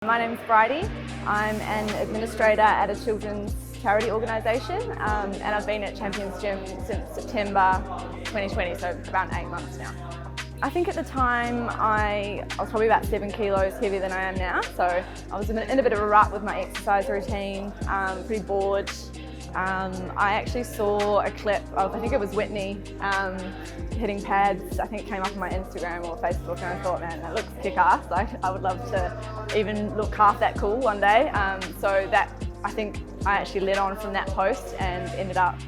My name's Bridie. I'm an administrator at a children's charity organisation and I've been at Champions Gym since September 2020, so around 8 months now. I think at the time I was probably about 7 kilos heavier than I am now, so I was in a bit of a rut with my exercise routine, pretty bored. I actually saw a clip of, I think it was Whitney, hitting pads. I think it came up on my Instagram or Facebook, and I thought, man, that looks kick-ass. Like, I would love to even look half that cool one day. So that, I think I actually led on from that post and ended up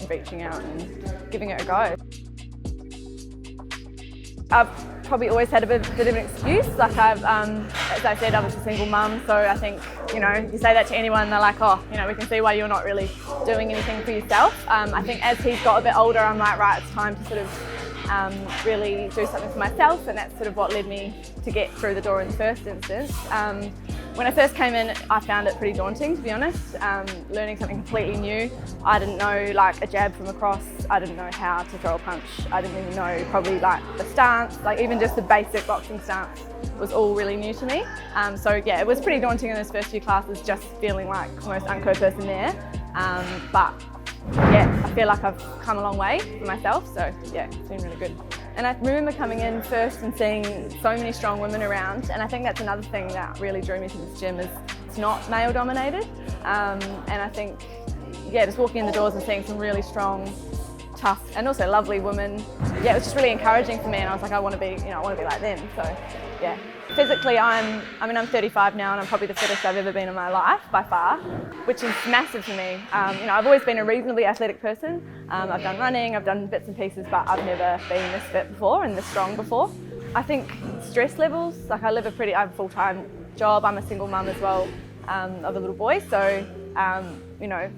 reaching out and giving it a go. I've probably always had a bit of an excuse. Like as I said, I was a single mum, so I think, you say that to anyone, they're like, oh, we can see why you're not really doing anything for yourself. I think as he's got a bit older, I'm like, right, it's time to sort of really do something for myself, and that's sort of what led me to get through the door in the first instance. When I first came in, I found it pretty daunting, to be honest, learning something completely new. I didn't know like a jab from across, I didn't know how to throw a punch, I didn't even know probably like the stance, like even just the basic boxing stance was all really new to me. So yeah, it was pretty daunting in those first few classes, just feeling like the most unco person there. But yeah, I feel like I've come a long way for myself, so yeah, it's been really good. And I remember coming in first and seeing so many strong women around, and I think that's another thing that really drew me to this gym, is it's not male dominated. And I think, yeah, just walking in the doors and seeing some really strong, tough and also lovely women, yeah, it was just really encouraging for me, and I was like, I want to be like them. So yeah, physically I'm 35 now, and I'm probably the fittest I've ever been in my life by far, which is massive for me. I've always been a reasonably athletic person. I've done running, I've done bits and pieces, but I've never been this fit before and this strong before. I think stress levels, like I have a full-time job, I'm a single mum as well of a little boy, so it's a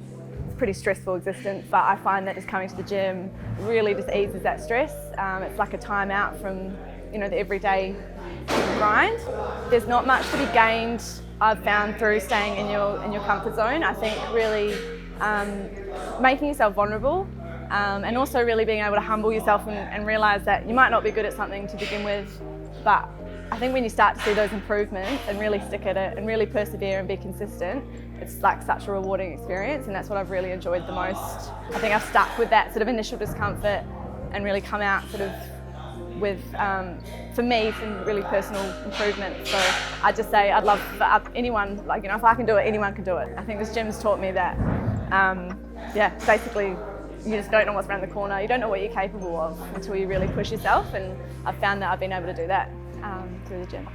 pretty stressful existence, but I find that just coming to the gym really just eases that stress. It's like a time out from the everyday grind. There's not much to be gained, I've found, through staying in your comfort zone. I think really making yourself vulnerable and also really being able to humble yourself and realise that you might not be good at something to begin with, but I think when you start to see those improvements and really stick at it and really persevere and be consistent, it's like such a rewarding experience, and that's what I've really enjoyed the most. I think I've stuck with that sort of initial discomfort and really come out sort of with, for me, some really personal improvements. So I'd just say I'd love for anyone, if I can do it, anyone can do it. I think this gym's taught me that, basically you just don't know what's around the corner. You don't know what you're capable of until you really push yourself, and I've found that I've been able to do that through the gym.